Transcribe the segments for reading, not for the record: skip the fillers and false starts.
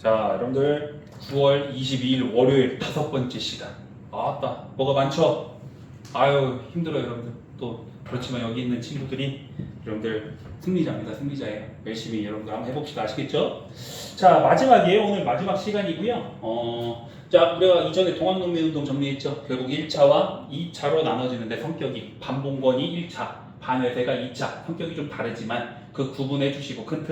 자, 여러분들 9월 22일 월요일 5번째 시간. 아따, 뭐가 많죠? 아유, 힘들어요, 여러분들. 또 그렇지만 여기 있는 친구들이 여러분들 승리자입니다. 승리자예요. 열심히 여러분들 한번 해봅시다. 아시겠죠? 자, 마지막이에요. 오늘 마지막 시간이고요. 자, 우리가 이전에 동학농민운동 정리했죠. 결국 1차와 2차로 나눠지는데 성격이 반봉건이 1차, 반회세가 2차. 성격이 좀 다르지만 그 구분해 주시고 큰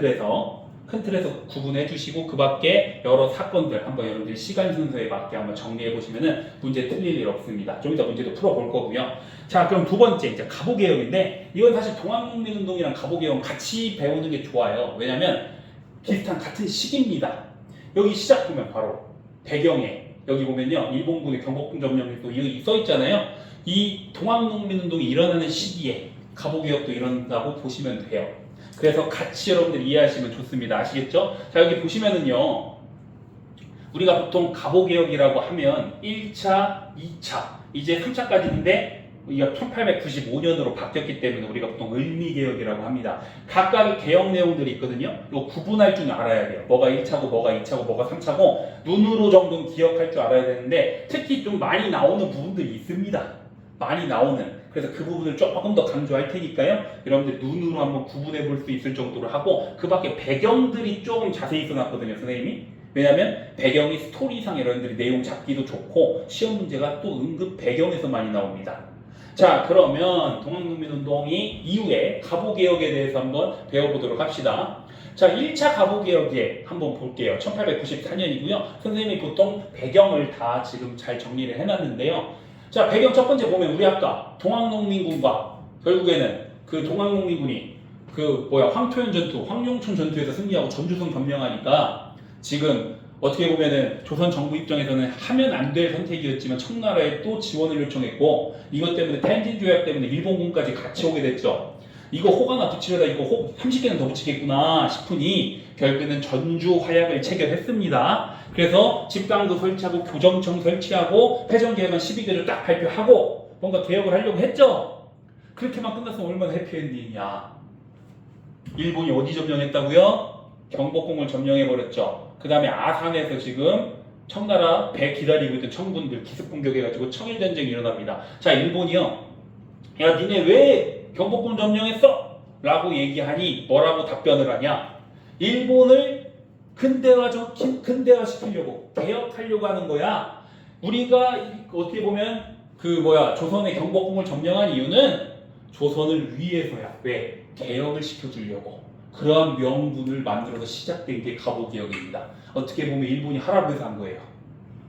틀에서 구분해 주시고 그 밖에 여러 사건들 한번 여러분들 시간 순서에 맞게 한번 정리해 보시면은 문제 틀릴 일 없습니다. 좀 이따 문제도 풀어볼 거고요. 자, 그럼 두 번째 이제 가보개혁인데 이건 사실 동학농민운동이랑 가보개혁은 같이 배우는 게 좋아요. 왜냐면 비슷한 같은 시기입니다. 여기 시작 보면 바로 배경에 여기 보면요 일본군의 경복궁 점령이 또 여기 써 있잖아요. 이 동학농민운동이 일어나는 시기에 가보개혁도 일어난다고 보시면 돼요. 그래서 같이 여러분들 이해하시면 좋습니다. 아시겠죠? 자, 여기 보시면은요 우리가 보통 가보개혁이라고 하면 1차, 2차 이제 3차까지인데 우리가 1895년으로 바뀌었기 때문에 우리가 보통 을미개혁이라고 합니다. 각각의 개혁 내용들이 있거든요. 이거 구분할 줄 알아야 돼요. 뭐가 1차고 뭐가 2차고 뭐가 3차고 눈으로 정도는 기억할 줄 알아야 되는데 특히 좀 많이 나오는 부분들이 있습니다. 많이 나오는. 그래서 그 부분을 조금 더 강조할 테니까요. 여러분들 눈으로 한번 구분해 볼 수 있을 정도로 하고 그 밖에 배경들이 조금 자세히 써놨거든요. 선생님이. 왜냐면 배경이 스토리상 여러분들이 내용 잡기도 좋고 시험 문제가 또 응급 배경에서 많이 나옵니다. 자, 그러면 동학농민운동이 이후에 가보개혁에 대해서 한번 배워보도록 합시다. 자, 1차 가보개혁에 한번 볼게요. 1894년이고요. 선생님이 보통 배경을 다 지금 잘 정리를 해놨는데요. 자, 배경 첫 번째 보면 우리 아까 동학농민군과 결국에는 그 동학농민군이 황토현 전투, 황룡천 전투에서 승리하고 전주성 점령하니까 지금 어떻게 보면은 조선 정부 입장에서는 하면 안 될 선택이었지만 청나라에 또 지원을 요청했고 이것 때문에 텐진 조약 때문에 일본군까지 같이 오게 됐죠. 이거 혹 하나 붙이려다 이거 혹 30개는 더 붙이겠구나 싶으니 결국에는 전주 화약을 체결했습니다. 그래서 집강도 설치하고 교정청 설치하고 패전개혁안 12개를 딱 발표하고 뭔가 개혁을 하려고 했죠. 그렇게만 끝났으면 얼마나 해피엔딩이야. 일본이 어디 점령했다고요? 경복궁을 점령해버렸죠. 그 다음에 아산에서 지금 청나라 배 기다리고 있던 청군들 기습 공격해가지고 청일전쟁이 일어납니다. 자, 일본이요. 야, 니네 왜 경복궁 점령했어? 라고 얘기하니 뭐라고 답변을 하냐? 일본을 근대화시키려고 개혁하려고 하는 거야. 우리가 어떻게 보면 조선의 경복궁을 점령한 이유는 조선을 위해서야. 왜? 개혁을 시켜주려고. 그러한 명분을 만들어서 시작된 게 가보개혁입니다. 어떻게 보면 일본이 하라고 해서 한 거예요.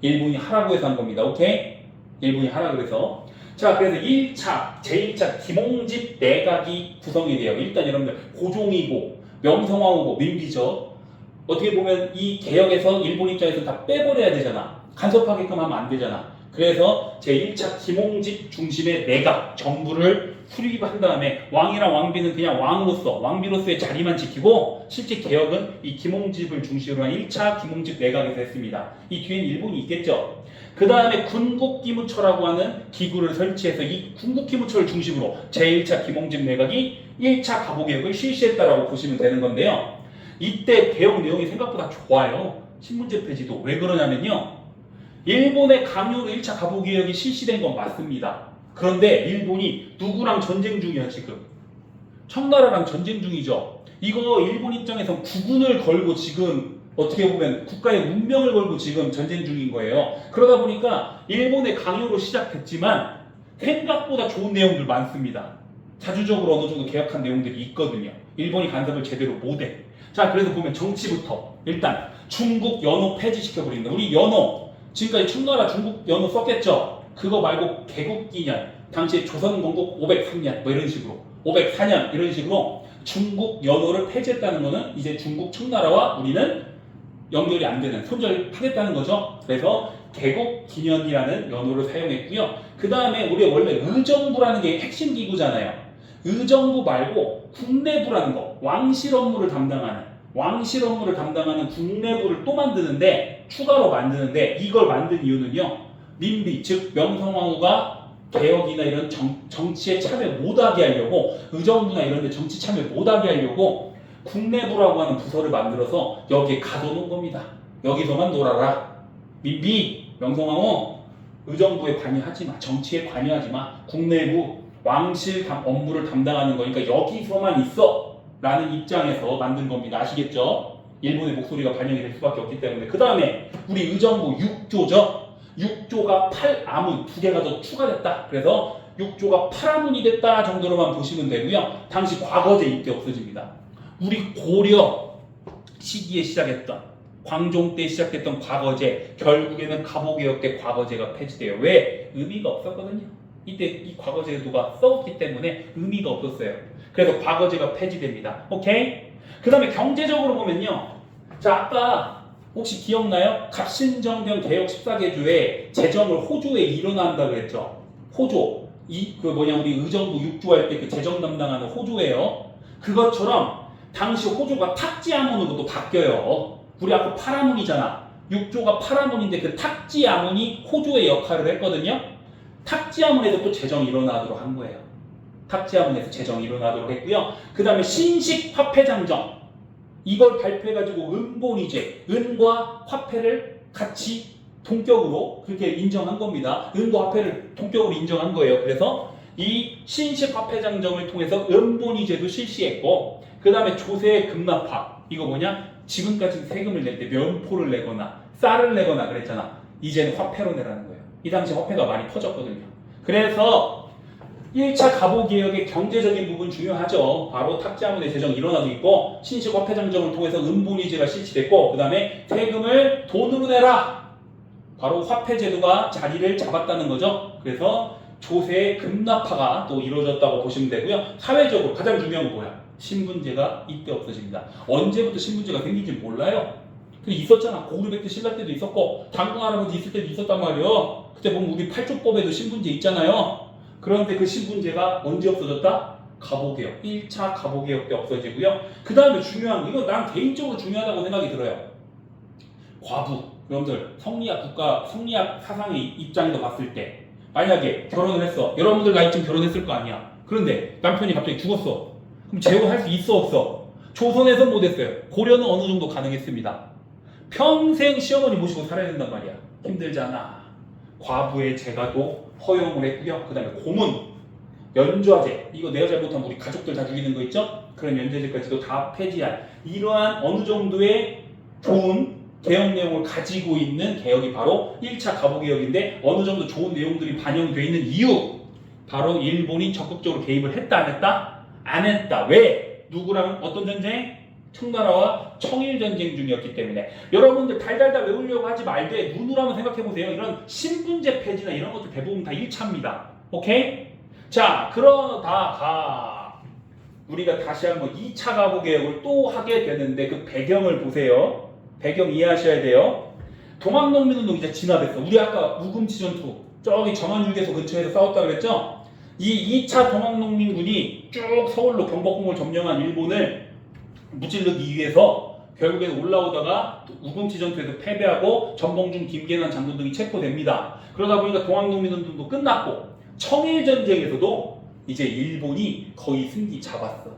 일본이 하라고 해서 한 겁니다. 오케이? 일본이 하라고 해서. 자, 그래서 1차, 제1차 김홍집 내각이 구성이 돼요. 일단 여러분들 고종이고 명성황후고 민비죠. 어떻게 보면 이 개혁에서 일본 입장에서 다 빼버려야 되잖아. 간섭하게끔 하면 안 되잖아. 그래서 제1차 김홍집 중심의 내각, 정부를 수립한 다음에 왕이랑 왕비는 그냥 왕비로서의 자리만 지키고 실제 개혁은 이 김홍집을 중심으로 한 1차 김홍집 내각에서 했습니다. 이 뒤에는 일본이 있겠죠. 그 다음에 군국기무처라고 하는 기구를 설치해서 이 군국기무처를 중심으로 제1차 김홍집 내각이 1차 가보개혁을 실시했다라고 보시면 되는 건데요. 이때 개혁 내용이 생각보다 좋아요. 신문제 폐지도. 왜 그러냐면요. 일본의 강요로 1차 가보개혁이 실시된 건 맞습니다. 그런데 일본이 누구랑 전쟁 중이야 지금? 청나라랑 전쟁 중이죠. 이거 일본 입장에서 국운을 걸고 지금 어떻게 보면 국가의 문명을 걸고 지금 전쟁 중인 거예요. 그러다 보니까 일본의 강요로 시작했지만 생각보다 좋은 내용들 많습니다. 자주적으로 어느 정도 개혁한 내용들이 있거든요. 일본이 간섭을 제대로 못해. 자, 그래서 보면 정치부터 일단 중국 연호 폐지시켜버린다. 우리 연호 지금까지 청나라 중국 연호 썼겠죠. 그거 말고 개국기년 당시에 조선건국 503년 뭐 이런 식으로 504년 이런 식으로 중국 연호를 폐지했다는 거는 이제 중국 청나라와 우리는 연결이 안 되는 손절하겠다는 거죠. 그래서 개국기년이라는 연호를 사용했고요. 그 다음에 우리 원래 의정부라는 게 핵심 기구잖아요. 의정부 말고 국내부라는 거, 왕실 업무를 담당하는 국내부를 또 만드는데 추가로 만드는데 이걸 만든 이유는요. 민비 즉 명성황후가 개혁이나 이런 정치에 참여 못하게 하려고 의정부나 이런 데 정치 참여 못하게 하려고 국내부라고 하는 부서를 만들어서 여기에 가둬놓은 겁니다. 여기서만 놀아라. 민비, 명성황후, 의정부에 관여하지 마. 정치에 관여하지 마. 국내부 왕실 업무를 담당하는 거니까 여기서만 있어. 라는 입장에서 만든 겁니다. 아시겠죠? 일본의 목소리가 반영이 될 수밖에 없기 때문에. 그 다음에 우리 의정부 6조죠. 6조가 8아문 2개가 더 추가됐다. 그래서 6조가 8아문이 됐다 정도로만 보시면 되고요. 당시 과거제 이때 없어집니다. 우리 고려 시기에 시작했던 광종 때 시작했던 과거제 결국에는 갑오개혁 때 과거제가 폐지돼요. 왜? 의미가 없었거든요. 이때 이 과거제도가 써왔기 때문에 의미가 없었어요. 그래서 과거제가 폐지됩니다. 오케이? 그 다음에 경제적으로 보면요. 자, 아까 혹시 기억나요? 갑신정변 개혁 14개조에 재정을 호조에 일어난다고 그랬죠. 호조. 우리 의정부 6조 할 때 그 재정 담당하는 호조예요. 그것처럼 당시 호조가 탁지아문으로 또 바뀌어요. 우리 아까 8아문이잖아. 6조가 8아문인데 그 탁지아문이 호조의 역할을 했거든요. 탁지아문에서 또 재정이 일어나도록 한 거예요. 탁지아문에서 재정이 일어나도록 했고요. 그 다음에 신식 화폐장정. 이걸 발표해가지고 은본위제, 은과 화폐를 같이 동격으로 그렇게 인정한 겁니다. 은과 화폐를 동격으로 인정한 거예요. 그래서 이 신식 화폐장정을 통해서 은본위제도 실시했고, 그 다음에 조세 급납화. 이거 뭐냐? 지금까지 세금을 낼 때 면포를 내거나 쌀을 내거나 그랬잖아. 이제는 화폐로 내라는 거예요. 이 당시 화폐가 많이 퍼졌거든요. 그래서 1차 갑오개혁의 경제적인 부분 중요하죠. 바로 탁지아문의 재정이 일어나고 있고, 신식 화폐장정을 통해서 은본위제가 실시됐고, 그 다음에 세금을 돈으로 내라. 바로 화폐제도가 자리를 잡았다는 거죠. 그래서 조세의 급납화가 또 이루어졌다고 보시면 되고요. 사회적으로 가장 중요한 건 뭐야? 신분제가 이때 없어집니다. 언제부터 신분제가 생긴지 몰라요. 근데 있었잖아. 고구려백제 신라 때도 있었고 당군 할아버지 있을 때도 있었단 말이에요. 그때 보면 우리 팔족법에도 신분제 있잖아요. 그런데 그 신분제가 언제 없어졌다? 갑오개혁. 1차 갑오개혁 때 없어지고요. 그 다음에 중요한, 이거 난 개인적으로 중요하다고 생각이 들어요. 과부. 여러분들 성리학 사상의 입장에서 봤을 때 만약에 결혼을 했어. 여러분들 나이쯤 결혼했을 거 아니야. 그런데 남편이 갑자기 죽었어. 그럼 재혼할 수 있어 없어? 조선에선 못했어요. 고려는 어느 정도 가능했습니다. 평생 시어머니 모시고 살아야 된단 말이야. 힘들잖아. 과부의 재가도 허용을 했고요. 그 다음에 고문, 연좌제, 이거 내가 잘못하면 우리 가족들 다 죽이는 거 있죠? 그런 연좌제까지도 다 폐지한 이러한 어느 정도의 좋은 개혁 내용을 가지고 있는 개혁이 바로 1차 갑오개혁인데, 어느 정도 좋은 내용들이 반영되어 있는 이유, 바로 일본이 적극적으로 개입을 했다 안 했다? 안 했다. 왜? 누구랑 어떤 전쟁? 청나라와 청일전쟁 중이었기 때문에. 여러분들 달달달 외우려고 하지 말되 눈으로 한번 생각해보세요. 이런 신분제 폐지나 이런 것들 대부분 다 1차입니다. 오케이? 자, 그러다가 우리가 다시 한번 2차 갑오개혁을 또 하게 되는데 그 배경을 보세요. 배경 이해하셔야 돼요. 동학농민운동 이제 진압했어. 우리 아까 우금치 전투 저기 정안휴게소 근처에서 싸웠다고 그랬죠? 이 2차 동학농민군이 쭉 서울로 경복궁을 점령한 일본을 무찌르기 위해서 결국에는 올라오다가 우금치 전투에서 패배하고 전봉준, 김계난 장군 등이 체포됩니다. 그러다 보니까 동학농민운동도 끝났고, 청일전쟁에서도 이제 일본이 거의 승기 잡았어.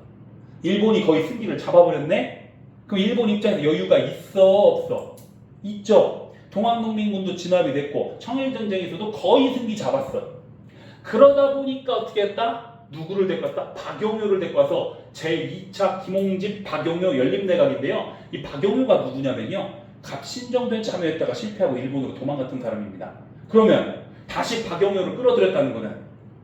일본이 거의 승기를 잡아버렸네? 그럼 일본 입장에서 여유가 있어 없어? 있죠. 동학농민군도 진압이 됐고 청일전쟁에서도 거의 승기 잡았어. 그러다 보니까 어떻게 했다? 누구를 데리고 왔다? 박용효를 데리고 와서 제2차 김홍집 박용효 연립내각인데요. 이 박용효가 누구냐면요, 갑신정변 참여했다가 실패하고 일본으로 도망갔던 사람입니다. 그러면 다시 박용효를 끌어들였다는 거는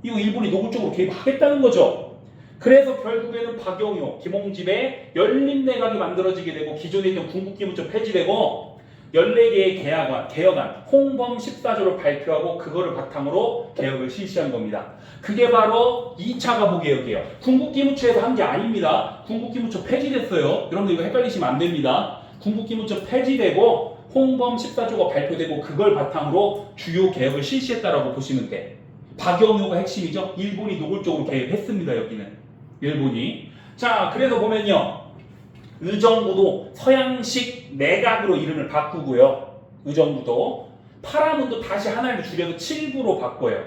이거 일본이 노골적으로 개입하겠다는 거죠. 그래서 결국에는 박용효, 김홍집의 연립내각이 만들어지게 되고, 기존에 있던 군국기무처 폐지되고 14개의 개혁안 홍범 14조를 발표하고 그거를 바탕으로 개혁을 실시한 겁니다. 그게 바로 2차 갑오개혁이에요. 군국기무처에서 한 게 아닙니다. 군국기무처 폐지됐어요. 여러분들 이거 헷갈리시면 안 됩니다. 군국기무처 폐지되고 홍범 14조가 발표되고 그걸 바탕으로 주요 개혁을 실시했다라고 보시면 돼. 박용효가 핵심이죠. 일본이 노골적으로 개혁했습니다. 여기는 일본이. 자, 그래서 보면요, 의정부도 서양식 내각으로 이름을 바꾸고요. 의정부도 8아문도 다시 하나를 줄여서 7부로 바꿔요.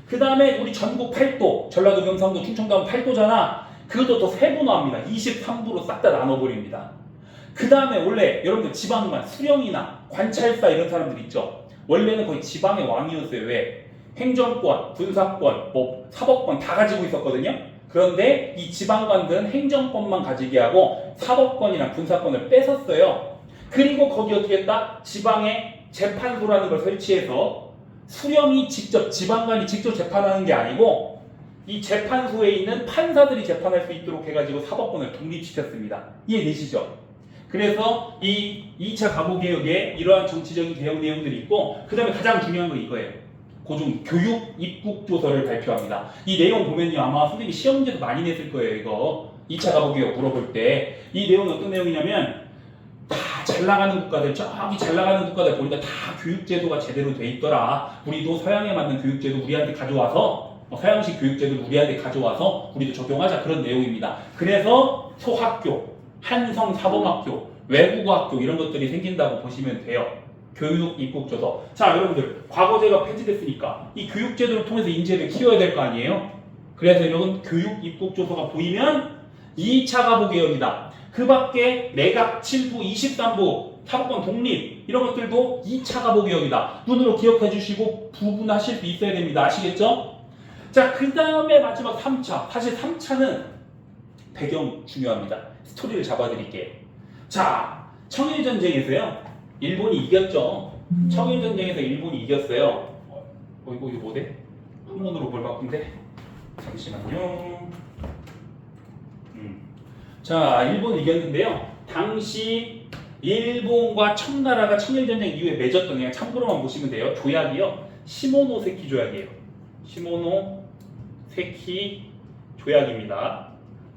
그 다음에 우리 전국 8도, 전라도, 경상도, 충청도 하면 8도잖아. 그것도 더 세분화합니다. 23부로 싹 다 나눠버립니다. 그 다음에 원래 여러분들 지방관, 수령이나 관찰사 이런 사람들 있죠. 원래는 거의 지방의 왕이었어요. 왜? 행정권, 군사권, 뭐 사법권 다 가지고 있었거든요. 그런데 이 지방관들은 행정권만 가지게 하고 사법권이나 군사권을 뺏었어요. 그리고 거기 어떻게 했다? 지방에 재판소라는 걸 설치해서 수령이 직접, 지방관이 직접 재판하는 게 아니고 이 재판소에 있는 판사들이 재판할 수 있도록 해가지고 사법권을 독립시켰습니다. 이해되시죠? 그래서 이 2차 가보개혁에 이러한 정치적인 개혁 내용들이 있고, 그 다음에 가장 중요한 건 이거예요. 고종 교육 입국조서를 발표합니다. 이 내용 보면요, 아마 선생님이 시험제도 많이 냈을 거예요. 이거 2차 가보개혁 물어볼 때 이 내용은 어떤 내용이냐면, 다 잘 나가는 국가들, 저기 잘 나가는 국가들 보니까 다 교육제도가 제대로 돼 있더라. 우리도 서양에 맞는 교육제도 우리한테 가져와서, 서양식 교육제도를 우리한테 가져와서 우리도 적용하자, 그런 내용입니다. 그래서 소학교, 한성사범학교, 외국어학교 이런 것들이 생긴다고 보시면 돼요. 교육 입국조서. 자, 여러분들 과거제가 폐지됐으니까 이 교육제도를 통해서 인재를 키워야 될 거 아니에요? 그래서 이런 교육 입국조서가 보이면 2차 가보개혁이다. 그 밖에 내각 7부, 23부, 사법권 독립 이런 것들도 2차 가보개혁이다. 눈으로 기억해 주시고 부분하실 수 있어야 됩니다. 아시겠죠? 자, 그 다음에 마지막 3차. 사실 3차는 배경 중요합니다. 스토리를 잡아드릴게요. 자, 청일전쟁에서요, 일본이 이겼죠. 청일전쟁에서 일본이 이겼어요. 이거 뭐대? 한문으로 뭘 바꾼대? 잠시만요. 자, 일본이 이겼는데요. 당시 일본과 청나라가 청일전쟁 이후에 맺었던, 그냥 참고로만 보시면 돼요. 조약이요. 시모노세키 조약이에요. 시모노세키 조약입니다.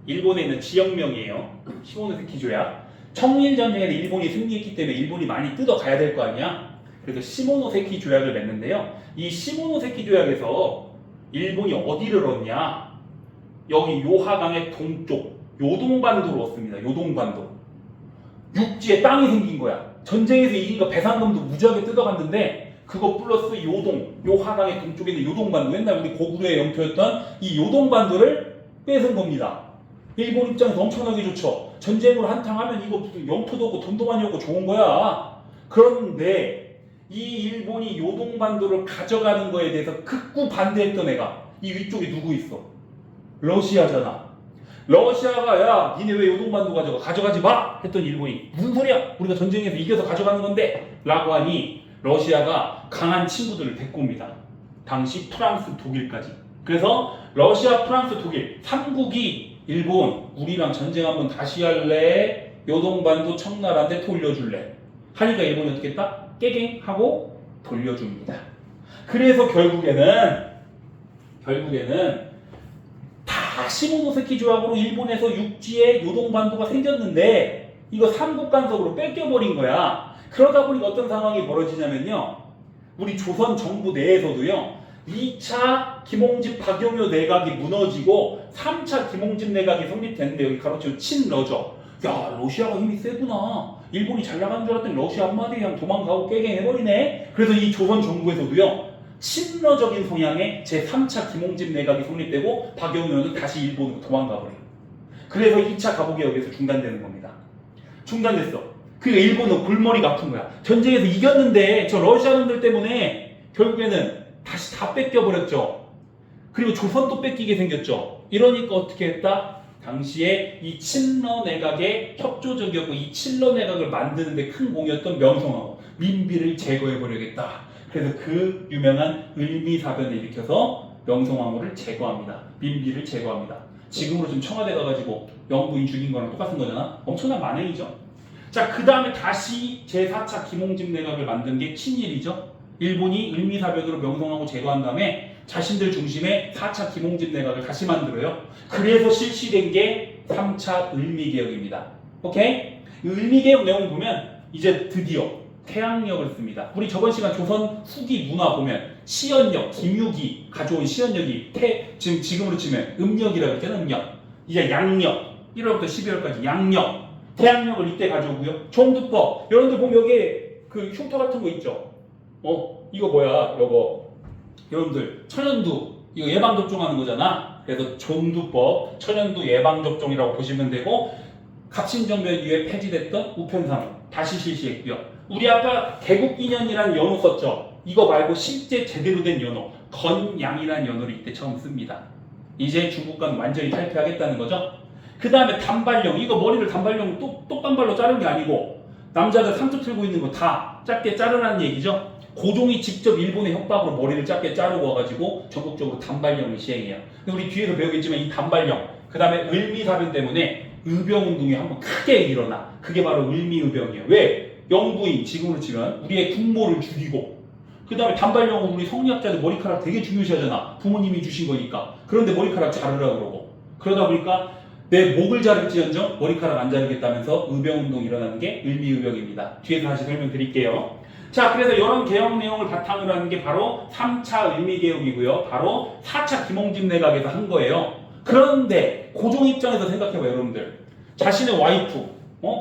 일본에 있는 지역명이에요. 시모노세키 조약. 청일전쟁에서 일본이 승리했기 때문에 일본이 많이 뜯어가야 될 거 아니야. 그래서 시모노세키 조약을 맺는데요. 이 시모노세키 조약에서 일본이 어디를 얻냐? 여기 요하강의 동쪽 요동반도로 얻습니다. 요동반도. 육지에 땅이 생긴 거야. 전쟁에서 이긴 거 배상금도 무지하게 뜯어갔는데 그거 플러스 요하강의 동쪽에 있는 요동반도, 맨날 우리 고구려의 영토였던 이 요동반도를 뺏은 겁니다. 일본 입장에서 엄청나게 좋죠. 전쟁으로 한탕하면 이거 무슨 영토도 없고 돈도 많이 없고 좋은 거야. 그런데 이 일본이 요동반도를 가져가는 거에 대해서 극구 반대했던 애가 이 위쪽에 누구 있어? 러시아잖아. 러시아가 야, 니네 왜 요동반도 가져가지 마! 했더니 일본이 무슨 소리야? 우리가 전쟁에서 이겨서 가져가는 건데! 라고 하니 러시아가 강한 친구들을 데리고 옵니다. 당시 프랑스, 독일까지. 그래서 러시아, 프랑스, 독일 3국이 일본, 우리랑 전쟁 한번 다시 할래? 요동반도 청나라한테 돌려줄래? 하니까 일본이 어떻게 했다? 깨갱 하고 돌려줍니다. 그래서 결국에는 다 시모노세키 조약으로 일본에서 육지에 요동반도가 생겼는데 이거 삼국 간섭으로 뺏겨버린 거야. 그러다 보니까 어떤 상황이 벌어지냐면요, 우리 조선 정부 내에서도요, 2차 김홍집 박용효 내각이 무너지고 3차 김홍집 내각이 성립됐는데, 여기 가로치고 친러죠. 야, 러시아가 힘이 세구나. 일본이 잘 나가는 줄 알았더니 러시아 한마디에 그냥 도망가고 깨갱해버리네. 그래서 이 조선 정부에서도요, 친러적인 성향의 제3차 김홍집 내각이 성립되고 박용효는 다시 일본으로 도망가버려요. 그래서 2차 가보개혁에서 중단되는 겁니다. 중단됐어. 그러니까 일본은 골머리가 아픈 거야. 전쟁에서 이겼는데 저 러시아놈들 때문에 결국에는 다시 다 뺏겨버렸죠. 그리고 조선도 뺏기게 생겼죠. 이러니까 어떻게 했다? 당시에 이 친러 내각에 협조적이었고 이 친러 내각을 만드는데 큰 공이었던 명성황후 민비를 제거해버리겠다. 그래서 그 유명한 을미사변을 일으켜서 명성황후를 제거합니다. 민비를 제거합니다. 지금으로 좀 청와대 가가지고 영부인 죽인 거랑 똑같은 거잖아. 엄청난 만행이죠. 자, 그 다음에 다시 제4차 김홍집 내각을 만든 게 친일이죠. 일본이 을미사변으로 명성황후 제거한 다음에 자신들 중심의 4차 김홍집 내각을 다시 만들어요. 그래서 실시된 게 3차 을미개혁입니다. 오케이? 을미개혁 내용 보면 이제 드디어 태양력을 씁니다. 우리 저번 시간 조선 후기 문화 보면 시연력, 김유기 가져온 시연력이 지금으로 치면 음력이라고 했잖아. 음력. 이제 양력, 1월부터 12월까지 양력, 태양력을 이때 가져오고요. 종두법, 여러분들 보면 여기에 그 흉터 같은 거 있죠. 이거 뭐야? 이거 여러분들 천연두 이거 예방접종하는 거잖아. 그래서 종두법, 천연두 예방접종이라고 보시면 되고, 갑신정변 이후에 폐지됐던 우편상은 다시 실시했고요. 우리 아까 개국기년이라는 연호 썼죠. 이거 말고 실제 제대로 된 연호 건양이라는 연호를 이때 처음 씁니다. 이제 중국과는 완전히 탈피하겠다는 거죠. 그 다음에 단발령, 이거 머리를 단발령 똑단발로 자른 게 아니고 남자들 상투 틀고 있는 거 다 짧게 자르라는 얘기죠. 고종이 직접 일본의 협박으로 머리를 짧게 자르고 와가지고 전국적으로 단발령을 시행해요. 근데 우리 뒤에서 배우겠지만 이 단발령, 그 다음에 을미사변 때문에 의병운동이 한번 크게 일어나. 그게 바로 을미의병이에요. 왜? 영부인, 지금으로 치면 우리의 국모를 죽이고, 그 다음에 단발령은 우리 성리학자들 머리카락 되게 중요시하잖아. 부모님이 주신 거니까. 그런데 머리카락 자르라 그러고. 그러다 보니까 내 목을 자를지언정 머리카락 안 자르겠다면서 의병운동이 일어나는 게 을미의병입니다. 뒤에서 다시 설명드릴게요. 자, 그래서 이런 개혁 내용을 바탕으로 하는 게 바로 3차 을미개혁이고요. 바로 4차 김홍집 내각에서 한 거예요. 그런데 고종 입장에서 생각해봐요, 여러분들. 자신의 와이프,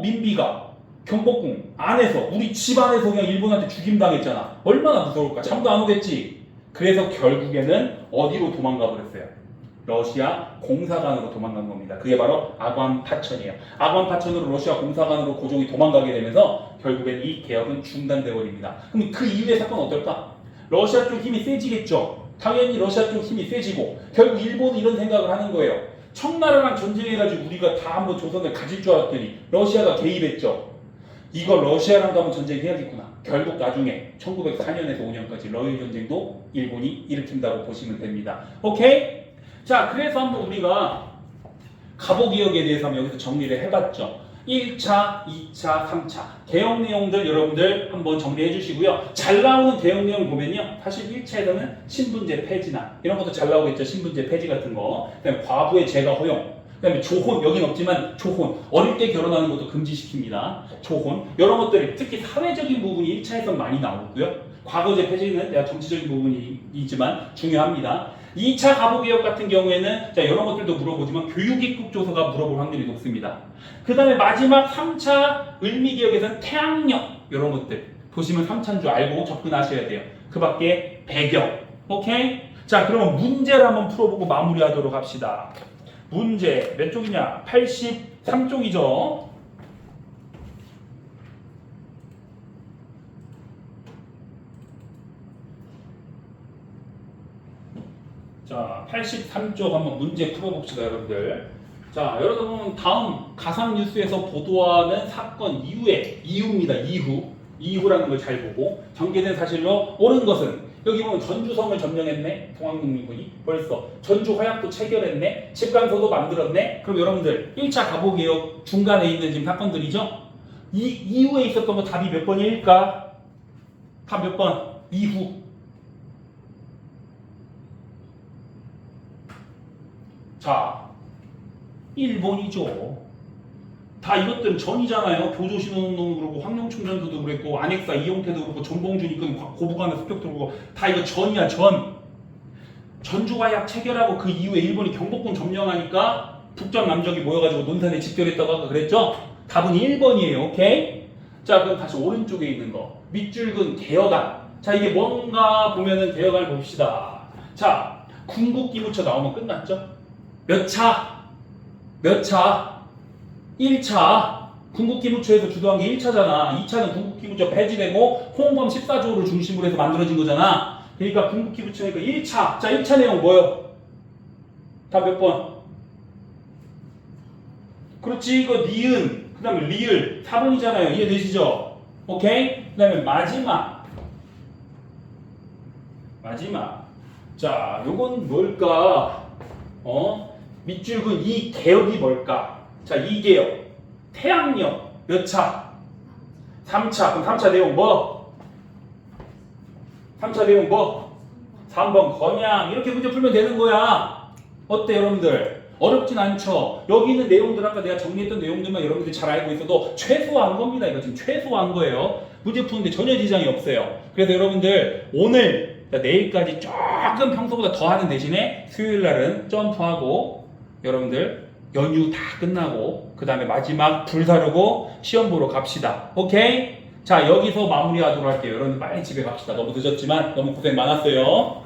민비가 경복궁 안에서 우리 집 안에서 그냥 일본한테 죽임당했잖아. 얼마나 무서울까? 잠도 안 오겠지. 그래서 결국에는 어디로 도망가 버렸어요? 러시아 공사관으로 도망간 겁니다. 그게 바로 아관파천이에요. 아관파천으로 러시아 공사관으로 고종이 도망가게 되면서 결국엔 이 개혁은 중단돼 버립니다. 그럼 그 이후의 사건은 어떨까? 러시아 쪽 힘이 세지겠죠. 당연히 러시아 쪽 힘이 세지고 결국 일본은 이런 생각을 하는 거예요. 청나라랑 전쟁해가지고 우리가 다 한번 조선을 가질 줄 알았더니 러시아가 개입했죠. 이거 러시아랑 가면 전쟁해야겠구나. 결국 나중에 1904년에서 5년까지 러일 전쟁도 일본이 일으킨다고 보시면 됩니다. 오케이? 자, 그래서 한번 우리가 갑오개혁에 대해서 한번 여기서 정리를 해봤죠. 1차, 2차, 3차 개혁 내용들 여러분들 한번 정리해 주시고요. 잘 나오는 개혁 내용 보면요, 사실 1차에서는 신분제 폐지나 이런 것도 잘 나오겠죠. 신분제 폐지 같은 거, 그다음에 과부의 재가 허용, 그다음에 조혼, 여긴 없지만 조혼, 어릴 때 결혼하는 것도 금지시킵니다. 조혼, 이런 것들이 특히 사회적인 부분이 1차에서 많이 나오고요. 과거제 폐지는 정치적인 부분이지만 중요합니다. 2차 갑오개혁 같은 경우에는 자, 이런 것들도 물어보지만 교육입국조서가 물어볼 확률이 높습니다. 그 다음에 마지막 3차 을미개혁에서는 태양력 이런 것들 보시면 3차인 줄 알고 접근하셔야 돼요. 그 밖에 배경. 오케이? 자, 그러면 문제를 한번 풀어보고 마무리하도록 합시다. 문제 몇 쪽이냐? 83쪽이죠. 자, 83쪽 한번 문제 풀어봅시다, 여러분들. 자, 여러분 다음 가상뉴스에서 보도하는 사건 이후입니다. 이후라는 걸 잘 보고 전개된 사실로 옳은 것은 여기 보면 전주성을 점령했네. 동학농민군이 벌써 전주 허약도 체결했네. 집간소도 만들었네. 그럼 여러분들 1차 갑오개혁 중간에 있는 지금 사건들이죠. 이후에 있었던 거 답이 몇 번일까? 답 몇 번? 이후. 자, 1번이죠. 다 이것들은 전이잖아요. 교조신혼운동도 그렇고 황룡충전도도 그랬고 안핵사 이용태도 그렇고 전봉준이 이끈 고부간의 습격도 그렇고 다 이거 전이야, 전. 전주화약 체결하고 그 이후에 일본이 경복궁 점령하니까 북전 남적이 모여가지고 논산에 집결했다고 아까 그랬죠? 답은 1번이에요. 오케이? 자, 그럼 다시 오른쪽에 있는 거. 밑줄근 개혁안. 자, 이게 뭔가 보면은 개혁안을 봅시다. 자, 궁극기부터 나오면 끝났죠? 몇 차? 몇 차? 1차. 궁극기무처에서 주도한 게 1차잖아. 2차는 궁극기무처 폐지되고 홍범 14조를 중심으로 해서 만들어진 거잖아. 그러니까 궁극기무처니까 1차. 자, 1차 내용 뭐예요? 다 몇 번? 그렇지, 이거 니은, 그 다음에 리을 4번이잖아요. 이해되시죠? 오케이? 그 다음에 마지막. 자, 요건 뭘까? 밑줄근 이 개혁이 뭘까? 자, 이 개혁. 태양력 몇 차? 3차. 그럼 3차 내용 뭐? 3차 내용 뭐? 3번 건양. 이렇게 문제 풀면 되는 거야. 어때, 여러분들? 어렵진 않죠? 여기 있는 내용들 아까 내가 정리했던 내용들만 여러분들이 잘 알고 있어도 최소화한 겁니다. 이거 지금 최소화한 거예요. 문제 푸는데 전혀 지장이 없어요. 그래서 여러분들 오늘 내일까지 조금 평소보다 더 하는 대신에 수요일 날은 점프하고 여러분들 연휴 다 끝나고 그 다음에 마지막 불 사르고 시험 보러 갑시다. 오케이? 자, 여기서 마무리하도록 할게요. 여러분들 빨리 집에 갑시다. 너무 늦었지만 너무 고생 많았어요.